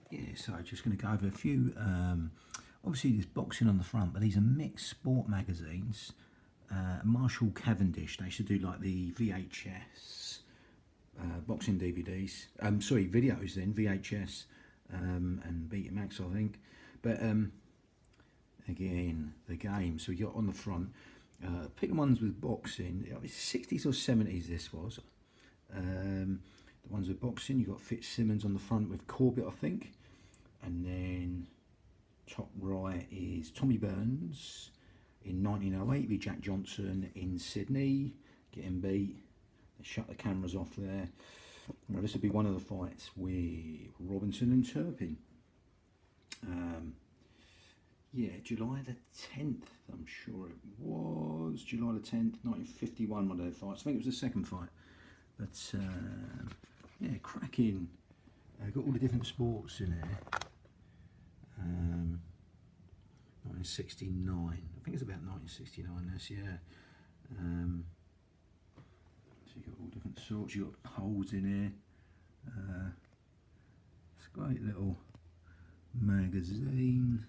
Yeah, so just going to go over a few. Obviously, there's boxing on the front, but these are mixed sport magazines. Marshall Cavendish, they should do like the VHS boxing DVDs. Sorry, videos then, VHS and Betamax, I think. But again, the game. So you got on the front, pick the ones with boxing. It's 60s or 70s. This was. The ones with boxing, you got Fitzsimmons on the front with Corbett, I think, and then top right is Tommy Burns in 1908 with Jack Johnson in Sydney, getting beat. They shut the cameras off there. Well, this would be one of the fights with Robinson and Turpin. Yeah, July the 10th, I'm sure it was. July the 10th, 1951, one of their fights. I think it was the second fight. But, yeah, cracking. Got all the different sports in here. 1969. I think it's about 1969, this, yeah. So you've got all different sorts. You've got holes in here. It's a great little magazine.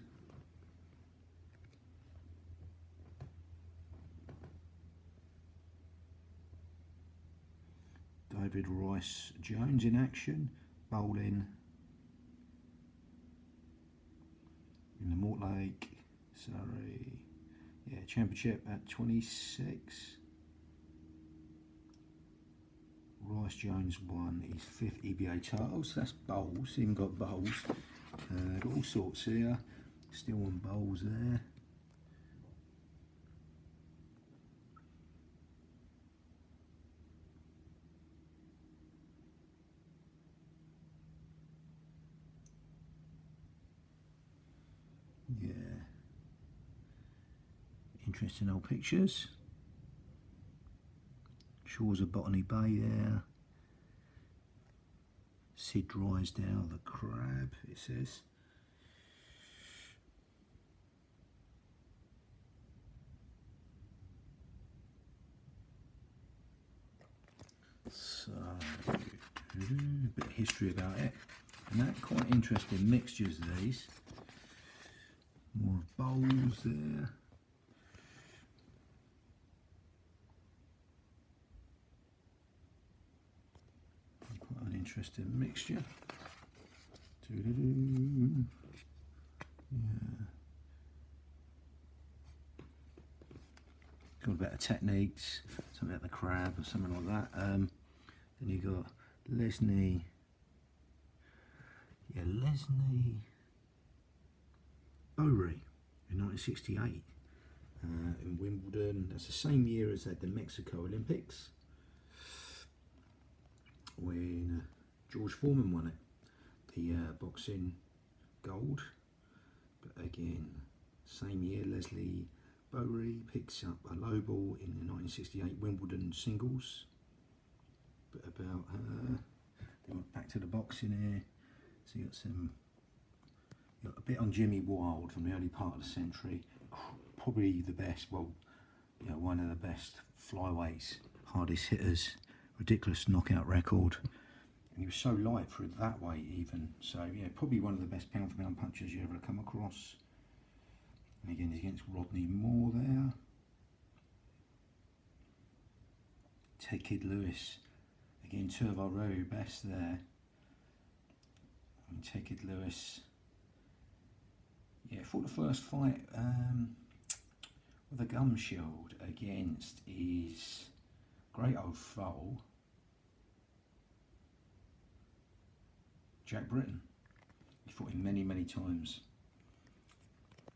David Rice Jones in action, bowling in the Mortlake, Surrey, yeah, championship at 26. Rice Jones won his 5th EBA title, so that's bowls, even got bowls, got all sorts here, still on bowls there. Yeah, interesting old pictures. Shores of Botany Bay there. Sid Drysdale, the crab, it says. So, a bit of history about it. And that, quite interesting mixtures, these. More bowls there. Quite an interesting mixture. Yeah. Got a bit of techniques, something like the crab or something like that. Then you got Lesney. Yeah, Lesney Bowery in 1968 in Wimbledon. That's the same year as the Mexico Olympics when George Foreman won it, the boxing gold. But again, same year, Leslie Bowery picks up a low ball in the 1968 Wimbledon singles. Bit about her. Then back to the boxing here. So you got some. Got a bit on Jimmy Wilde from the early part of the century, probably the best, well, you know, one of the best flyweights, hardest hitters, ridiculous knockout record, and he was so light for that weight even, so yeah, probably one of the best pound for pound punchers you ever come across. And again, he's against Rodney Moore there. Ted Kid Lewis, again, two of our very best there. Ted Kid Lewis, yeah, fought the first fight with a gum shield against his great old foe, Jack Britton. He fought him many, many times.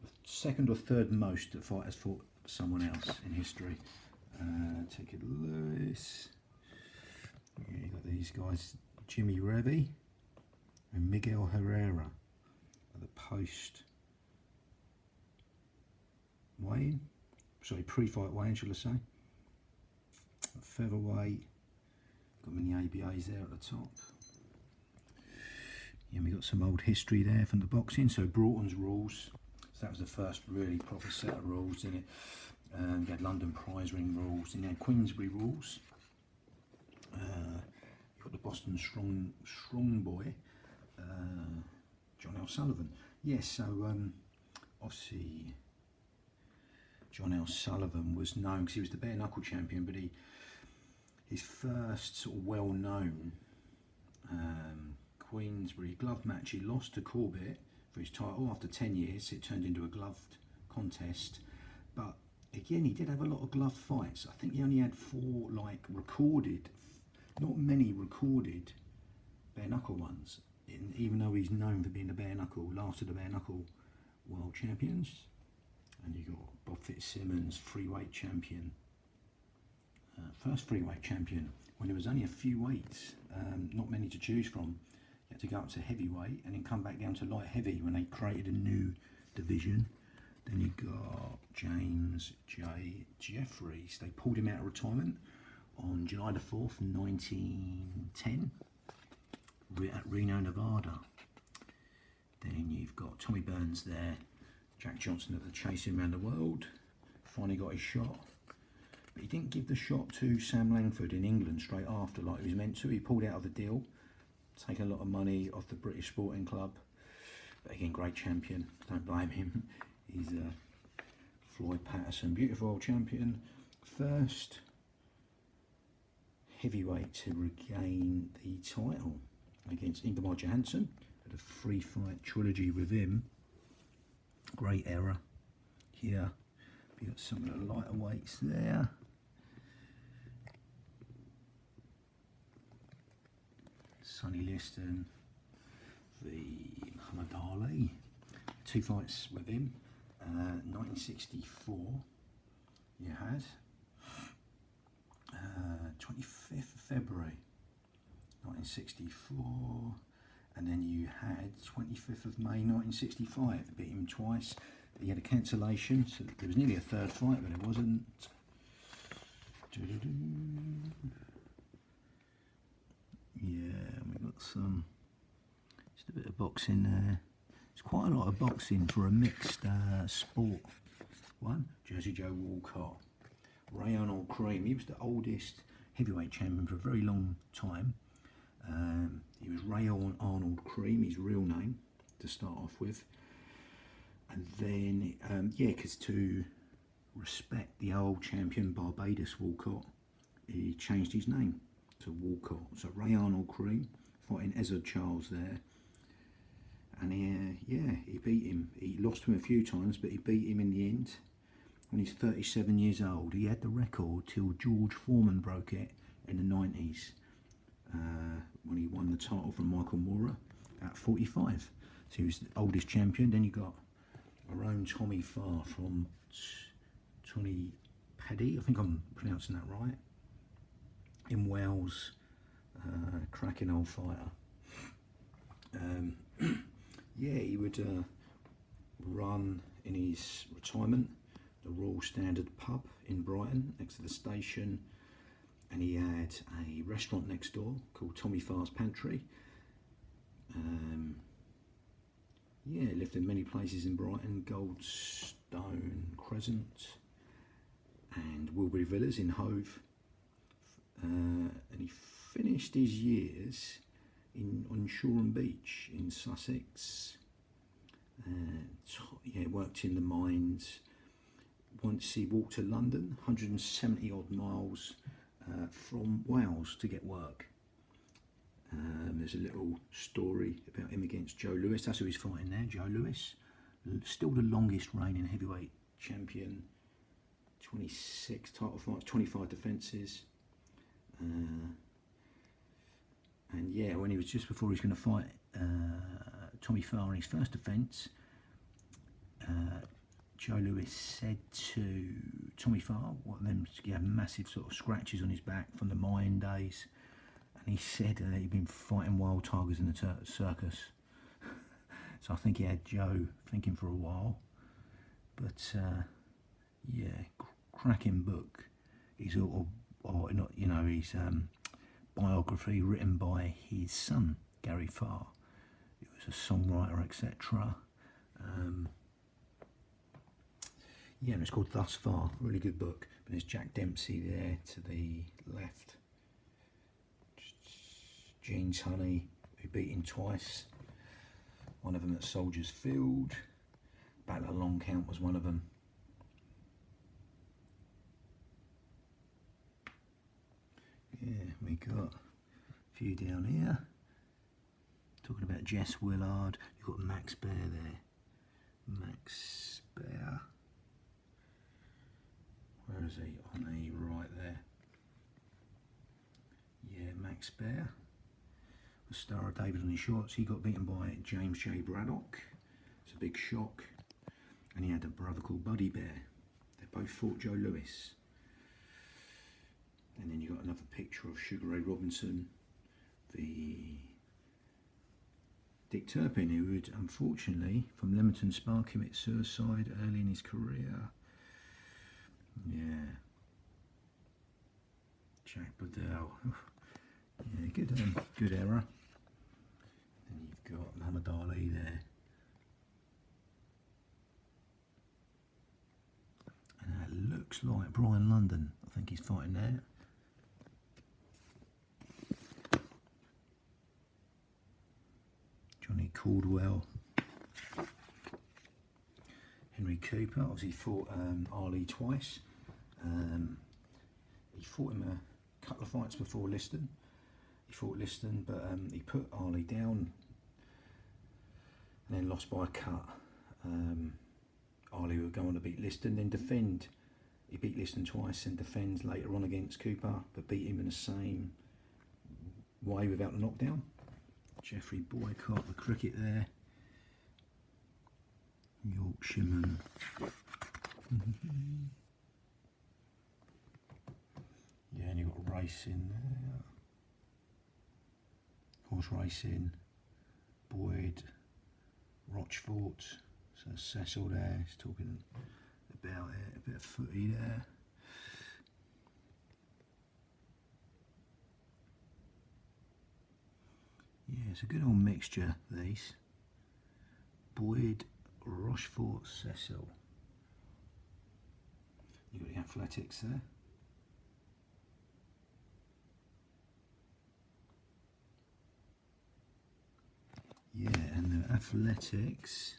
The second or third most that fighters fought someone else in history. Take it Lewis. Yeah, you got these guys, Jimmy Revy and Miguel Herrera at the post weigh-in, sorry, pre-fight weigh-in, shall I say. Featherweight, got many ABAs there at the top. Yeah, we got some old history there from the boxing. So Broughton's rules, so that was the first really proper set of rules, didn't it? You had London prize ring rules, and then Queensbury rules. You got the Boston strong boy, John L Sullivan. Yes, so obviously John L Sullivan was known because he was the bare knuckle champion, but his first sort of well-known Queensbury glove match, he lost to Corbett for his title after 10 years. It turned into a gloved contest, but again, he did have a lot of glove fights. I think he only had 4 recorded, not many recorded bare knuckle ones, even though he's known for being the last of the bare knuckle world champions. And you got Bob Fitzsimmons, freeweight champion, first freeweight champion when there was only a few weights, not many to choose from. You had to go up to heavyweight and then come back down to light heavy when they created a new division. Then you got James J. Jeffries. They pulled him out of retirement on July the 4th, 1910 at Reno, Nevada. Then you've got Tommy Burns there, Jack Johnson of the Chasing Around the World. Finally got his shot. But he didn't give the shot to Sam Langford in England straight after like he was meant to. He pulled out of the deal, taking a lot of money off the British Sporting Club. But again, great champion, don't blame him. He's Floyd Patterson, beautiful old champion. First heavyweight to regain the title against Ingemar Johansson. Had a 3-fight trilogy with him. Great era here. You got some of the lighter weights there. Sonny Liston v Muhammad Ali. 2 fights with him. 1964 you had 25th of February 1964, and then you had 25th of May 1965. Beat him twice. He had a cancellation, so there was nearly a 3rd fight, but it wasn't. Yeah, we got just a bit of boxing there. It's quite a lot of boxing for a mixed sport one. Jersey Joe Walcott, Ray Arnold Cream. He was the oldest heavyweight champion for a very long time. He was Ray Arnold Cream, his real name, to start off with. And then, because to respect the old champion Barbados Walcott, he changed his name to Walcott. So Ray Arnold Cream fighting Ezzard Charles there. And he beat him. He lost to him a few times, but he beat him in the end. When he's 37 years old, he had the record till George Foreman broke it in the 90s, when he won the title from Michael Moorer at 45. So he was the oldest champion. Then you got our own Tommy Farr from Tony Paddy, I think I'm pronouncing that right, in Wales, cracking old fighter. He would run in his retirement the Royal Standard pub in Brighton next to the station, and he had a restaurant next door called Tommy Farr's Pantry. Lived in many places in Brighton, Goldstone Crescent and Wilbury Villas in Hove, and he finished his years on Shoreham Beach in Sussex. Worked in the mines. Once he walked to London, 170 odd miles from Wales to get work. There's a little story about him against Joe Lewis. That's who he's fighting there, Joe Lewis. Still the longest reigning heavyweight champion. 26 title fights, 25 defences. When he was just before he was going to fight Tommy Farr in his first defence, Joe Lewis said to Tommy Farr, he had massive sort of scratches on his back from the mine days, and he said he'd been fighting wild tigers in the circus. So I think he had Joe thinking for a while, but cracking book. His his biography written by his son Gary Farr. He was a songwriter, etc. And it's called Thus Far. Really good book. But there's Jack Dempsey there to the left. Gene Tunney, who beat him twice. One of them at Soldiers Field. Battle of Long Count was one of them. Yeah, we got a few down here. Talking about Jess Willard. You've got Max Bear there. Max Bear. Where is he? On the right there. Yeah, Max Bear. The star of David on his shorts. He got beaten by James J. Braddock. It's a big shock. And he had a brother called Buddy Bear. They both fought Joe Louis. And then you got another picture of Sugar Ray Robinson, the Dick Turpin, who would unfortunately, from Leamington Spa, commit suicide early in his career. Yeah. Jack Bedell. Yeah, good era. Then you've got Muhammad Ali there. And that looks like Brian London. I think he's fighting there. Johnny Caldwell. Henry Cooper. Obviously fought Ali twice. He fought him a couple of fights before Liston. He fought Liston, but he put Ali down and then lost by a cut. Ali would go on to beat Liston, then defend. He beat Liston twice and defends later on against Cooper, but beat him in the same way without the knockdown. Geoffrey Boycott, the cricket there. Yorkshireman. Yeah, and you've got racing there. Horse racing. Boyd. Rochfort. So Cecil there, he's talking about it, a bit of footy there. Yeah, it's a good old mixture, these. Boyd, Rochfort, Cecil. You've got the athletics there. Yeah, and the athletics,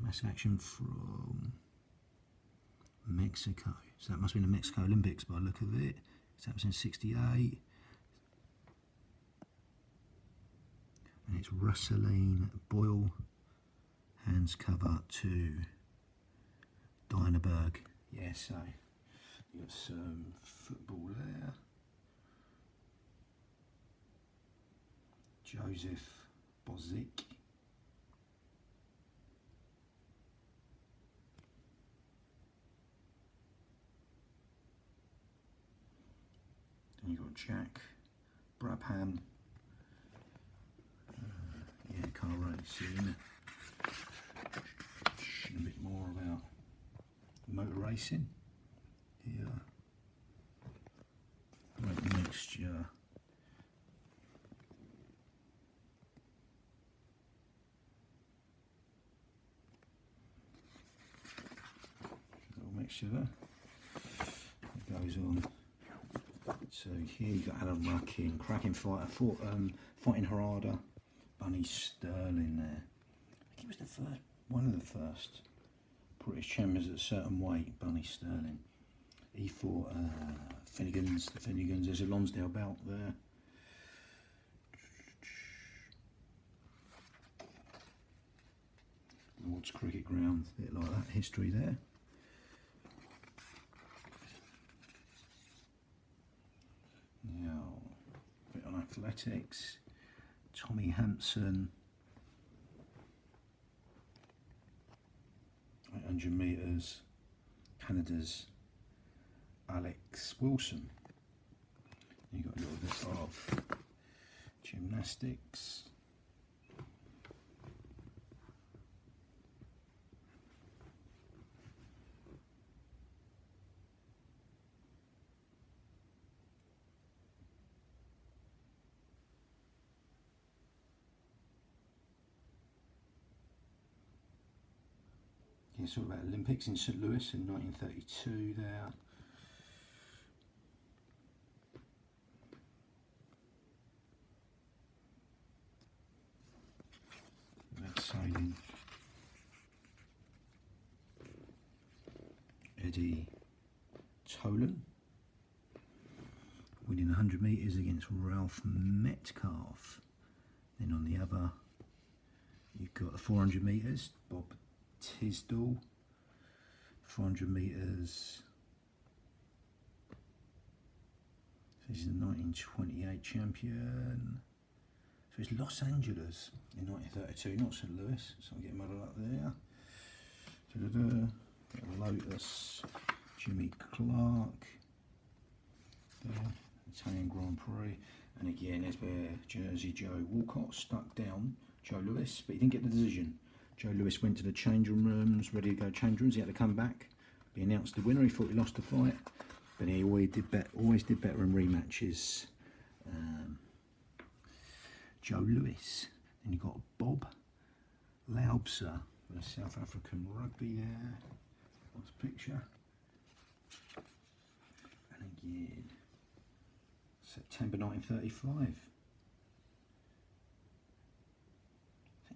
mass action from Mexico. So that must have been the Mexico Olympics by the look of it. So that was in '68. And it's Russelline Boyle, hands cover to Dynaberg. Yeah, so you got some football there. Joseph Bozic. Then you got Jack Brabham. Yeah, car racing. A bit more about motor racing. Yeah. Great mixture. Little mixture there. It goes on. So here you got Alan Ruckin, cracking fighter, fighting Harada. Bunny Sterling there. I think he was the first, one of the first British champions at a certain weight, Bunny Sterling. He fought the Finnegans. There's a Lonsdale belt there. Lord's Cricket Ground, a bit like that history there. Now, a bit on athletics. Tommy Hampson, 800 metres, Canada's Alex Wilson. You've got a little bit of gymnastics. Yeah, sort of about Olympics in St. Louis in 1932 there. Teddy Tolan, winning 100 metres against Ralph Metcalf. Then on the other, you've got the 400 metres, Bob Tisdall. 400 metres, so he's the 1928 champion. So it's Los Angeles in 1932, not St. Louis, so I'm getting muddled up there. Lotus, Jimmy Clark, there, Italian Grand Prix. And again, there's where Jersey Joe Walcott stuck down Joe Louis, but he didn't get the decision. Joe Louis went to the changing rooms, ready to go change rooms. He had to come back, be announced the winner. He thought he lost the fight, but he always did better in rematches. Joe Louis. Then you've got Bob Laubser, the South African rugby there. Nice picture. And again, September 1935.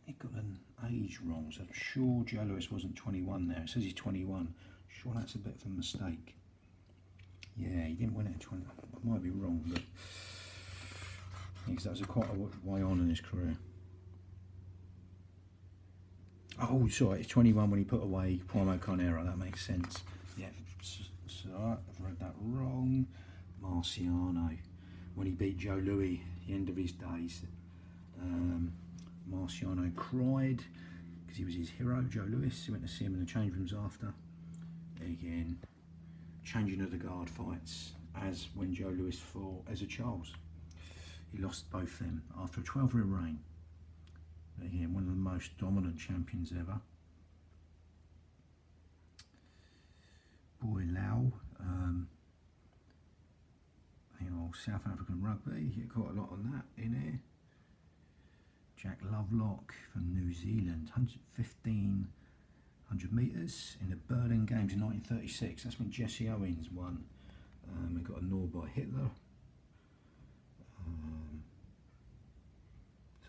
They got an age wrong, so I'm sure Joe Louis wasn't 21 there. It says he's 21. Sure, that's a bit of a mistake. Yeah, he didn't win it at 20. I might be wrong, but because that was quite a way on in his career. Oh, sorry, it's 21 when he put away Primo Carnera. That makes sense. Yeah, so I've read that wrong. Marciano, when he beat Joe Louis, the end of his days. Marciano cried because he was his hero, Joe Louis. He went to see him in the change rooms after. Again, changing of the guard fights, as when Joe Louis fought Ezra Charles. He lost both them after a 12-year reign. Again, one of the most dominant champions ever. Boy Lau, South African rugby, you get quite a lot on that in here. Jack Lovelock from New Zealand, 100 metres in the Berlin Games in 1936. That's when Jesse Owens won. We got a gnaw by Hitler.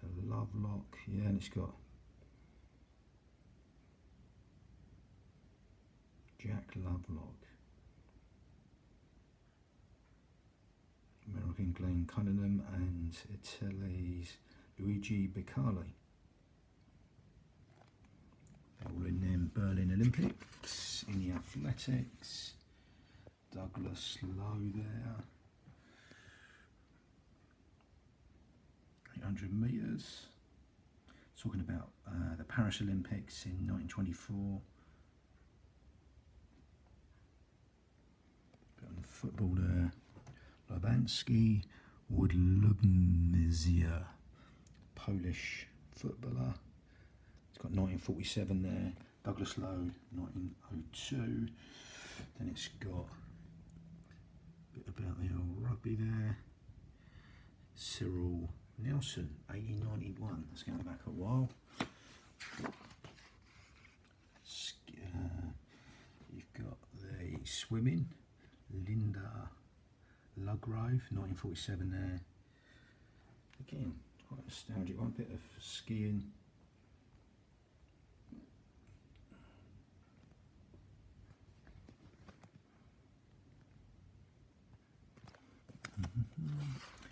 So Lovelock, yeah, and it's got Jack Lovelock. American Glenn Cunningham and Italy's Luigi Beccali. All in them Berlin Olympics, in the athletics. Douglas Lowe there. 800 metres. Talking about the Paris Olympics in 1924. Bit on the football there. Lubanski, Woodlubmizia, Polish footballer. It's got 1947 there. Douglas Lowe, 1902. Then it's got a bit about the old rugby there. Cyril Nelson, 1891. That's going back a while. You've got the swimming. Linda Lugrove, 1947 there. Again, quite nostalgic. One bit of skiing.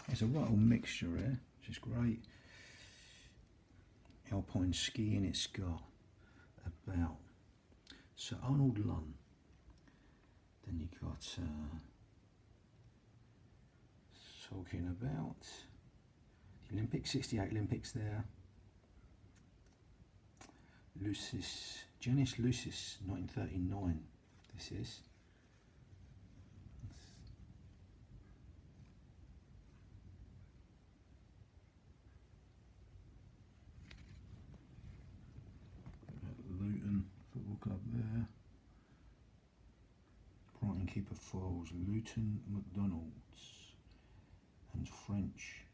It's a right old mixture here, which is great. Alpine skiing, it's got about Sir Arnold Lunn. Then you got talking about the Olympics, 68 Olympics there. Janice Lucis, 1939. This is. Luton Football Club there. Brighton keeper foils Luton McDonald's and French.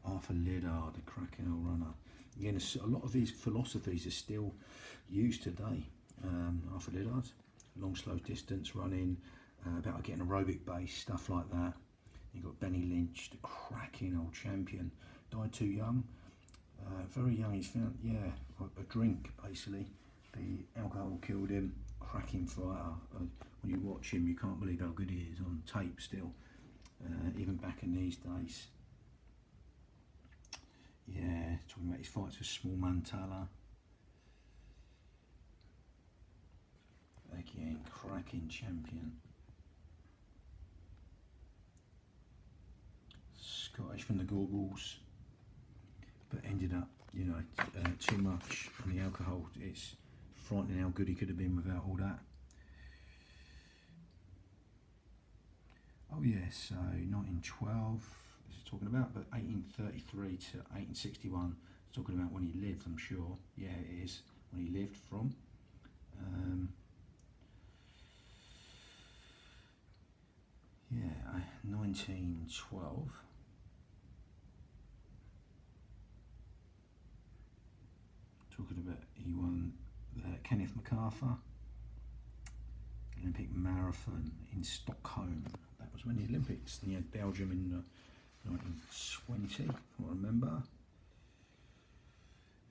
Arthur Liddard, the cracking old runner. Again, a lot of these philosophies are still used today. Arthur Liddard, long slow distance running, about getting aerobic base, stuff like that. You've got Benny Lynch, the cracking old champion, died too young. Very young, he's found, yeah, a drink basically. The alcohol killed him, cracking fighter. When you watch him, you can't believe how good he is on tape still, even back in these days. Yeah, talking about his fights with Small Mantala. Again, cracking champion. Scottish from the Gorbals, but ended up, you know, too much on the alcohol. It's frightening how good he could have been without all that. Oh yeah, so 1912 this is talking about, but 1833 to 1861 it's talking about when he lived, I'm sure. Yeah, it is when he lived from. Yeah, 1912. Talking about, he won the Kenneth MacArthur Olympic Marathon in Stockholm. That was when the Olympics. Then you had Belgium in 1920, I remember.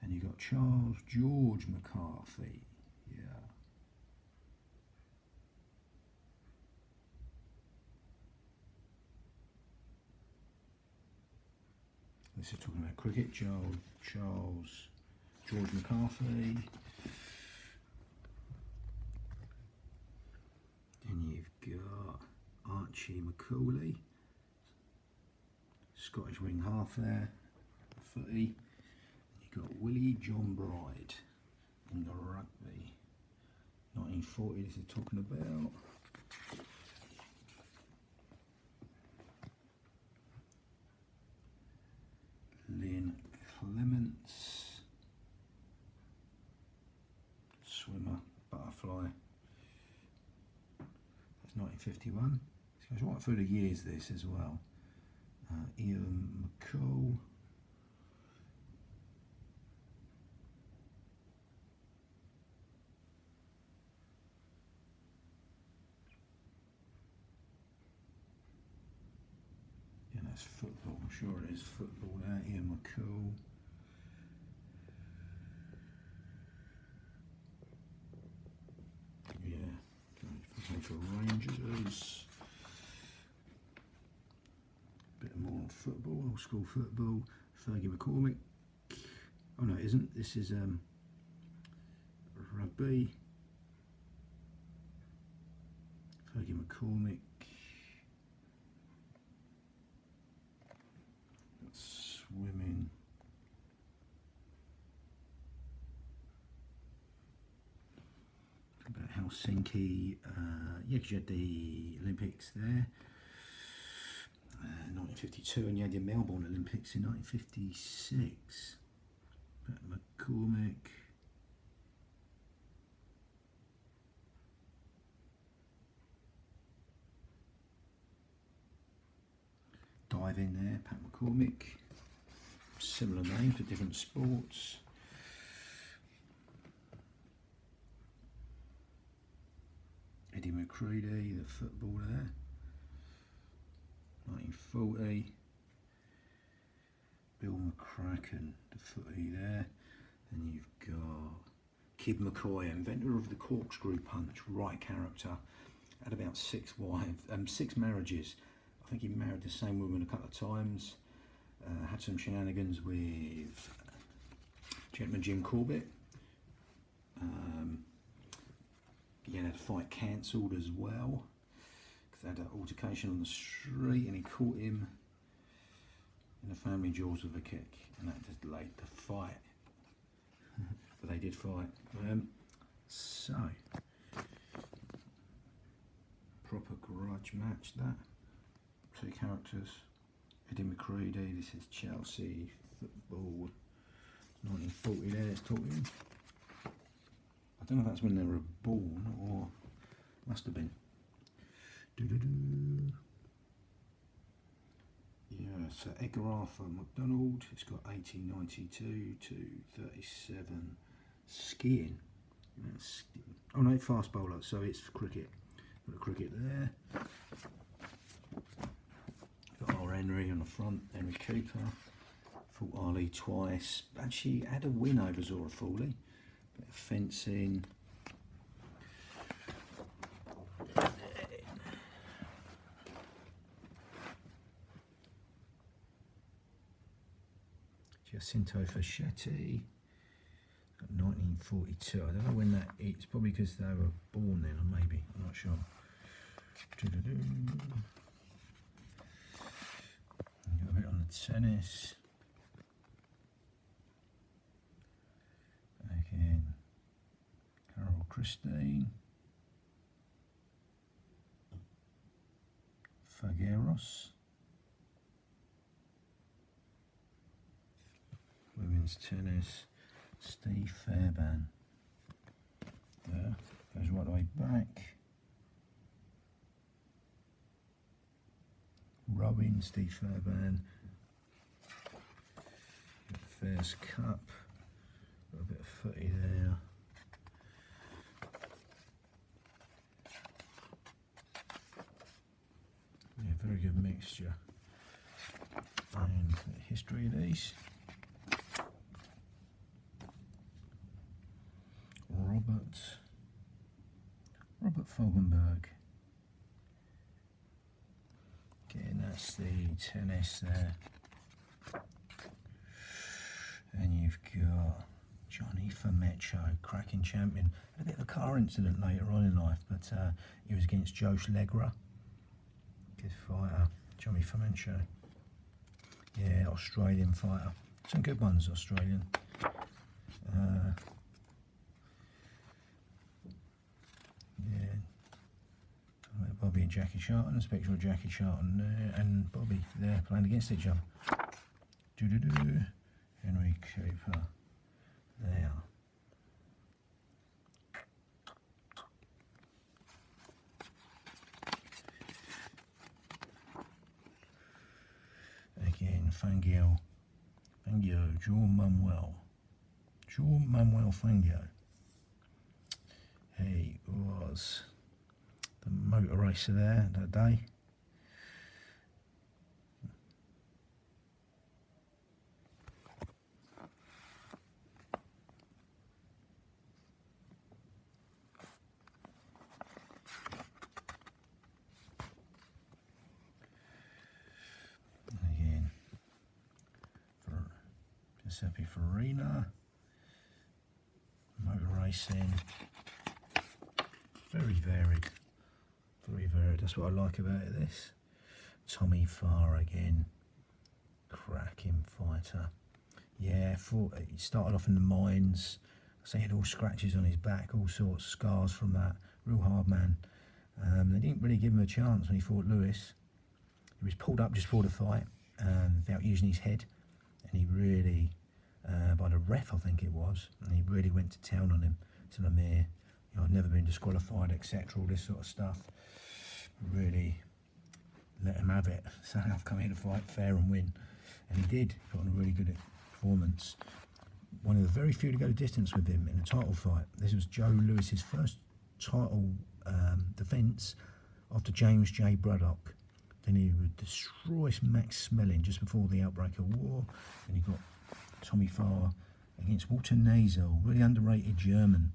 And you got Charles George McCarthy. Yeah. This is talking about cricket. Charles George McCarthy. Then you've got Archie McCauley, Scottish wing half there, footy. You've got Willie John Bride in the rugby. 1940, this is talking about. Lynn Clements, swimmer, butterfly. That's 1951. It goes right through the years, this as well. Ian McCall. Yeah, that's football. I'm sure it is football there. Ian McCall. Yeah, for Rangers. Bit more on football, old school football. Fergie McCormick. Oh no, it isn't. This is rugby. Fergie McCormick. That's swimming. About Helsinki. Yeah, because you had the Olympics there. 1952, and you had your Melbourne Olympics in 1956. Pat McCormick. Diving there, Pat McCormick. Similar name to different sports. Eddie McCready, the footballer there. 1940. Bill McCracken, the footy there. Then you've got Kid McCoy, inventor of the corkscrew punch, right character. Had about 6 marriages. I think he married the same woman a couple of times. Had some shenanigans with gentleman Jim Corbett. He had a fight cancelled as well. They had an altercation on the street and he caught him in the family jewels with a kick, and that just delayed the fight. But they did fight. So, proper grudge match that. 2 characters. Eddie McCready, this is Chelsea football. 1940 there, it's talking. I don't know if that's when they were born or must have been. Yeah, so Edgar Arthur MacDonald, it's got 1892 to 37. Skiing. Oh no, fast bowler, so it's cricket. Got a cricket there. Got R. Henry on the front, Henry Cooper. Fought Ali twice. Actually had a win over Zora Fawley. Bit of fencing. Jacinto Fascetti, 1942. I don't know when that is. It's probably because they were born then, or maybe. I'm not sure. Got a bit on the tennis. Again, Carol Christine. Figueros. Women's tennis, Steve Fairbairn. There, goes right the way back. Rowing, Steve Fairbairn. Fairs Cup. Got a bit of footy there. Yeah, very good mixture. And the history of these. Robert Fogelberg. Again, that's the tennis there. And you've got Johnny Famecho, cracking champion. Had a bit of a car incident later on in life, but he was against Josh Legra. Good fighter, Johnny Famecho. Yeah, Australian fighter. Some good ones, Australian. Bobby and Jackie Charlton, there's a picture of Jackie Charlton there, and Bobby there playing against each other. Henry Cooper there. Again, Fangio, John Manuel Fangio. He was the motor racer there that day. Again, for Giuseppe Farina, motor racing, very varied. Very varied, that's what I like about it, this. Tommy Farr again, cracking fighter. Yeah, he started off in the mines. So he had all scratches on his back, all sorts of scars from that. Real hard man. They didn't really give him a chance when he fought Lewis. He was pulled up just before the fight without using his head. And he really, by the ref I think it was, and he really went to town on him, to Lemire. You know, I've never been disqualified, etc., all this sort of stuff. Really let him have it. So I've come here to fight fair and win. And he did, put on a really good performance. One of the very few to go the distance with him in a title fight. This was Joe Lewis's first title defence after James J. Braddock. Then he would destroy Max Smelling just before the outbreak of war. Then he got Tommy Farr against Walter Nazel, really underrated German.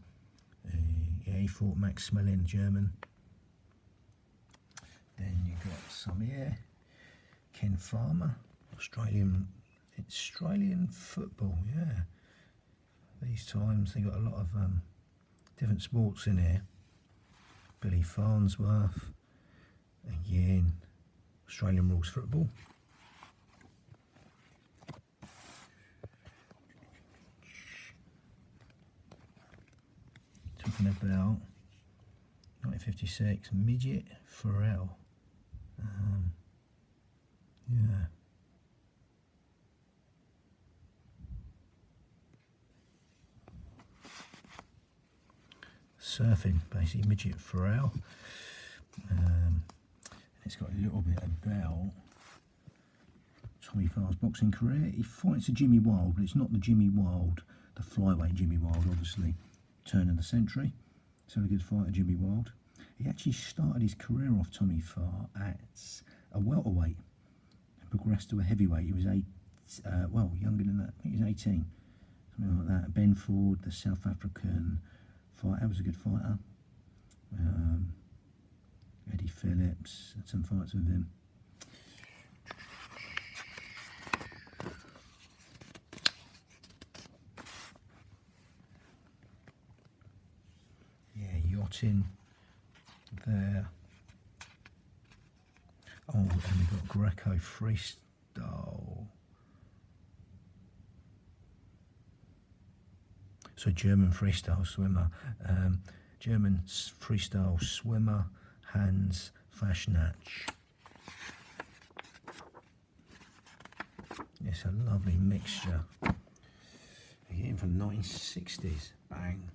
Yeah, he fought Max Smelling, German. Then you got some here. Ken Farmer, Australian football, yeah. These times they got a lot of different sports in here. Billy Farnsworth, again, Australian rules football. Talking about 1956, Midget Pharrell. Yeah. Surfing, basically, Midget Pharrell. And it's got a little bit about Tommy Farr's boxing career. He fights a Jimmy Wild, but it's not the Jimmy Wild, the flyweight Jimmy Wild, obviously, turn of the century. So a good fighter, Jimmy Wild. He actually started his career off, Tommy Farr, at a welterweight and progressed to a heavyweight. He was well, younger than that. I think he's 18, something like that. Ben Ford, the South African fighter, was a good fighter. Eddie Phillips, had some fights with him. Yeah, yachting there. Oh, and we've got Greco freestyle. So German freestyle swimmer, German freestyle swimmer, Hans Faschnach. It's a lovely mixture. Again from the 1960s. Bang.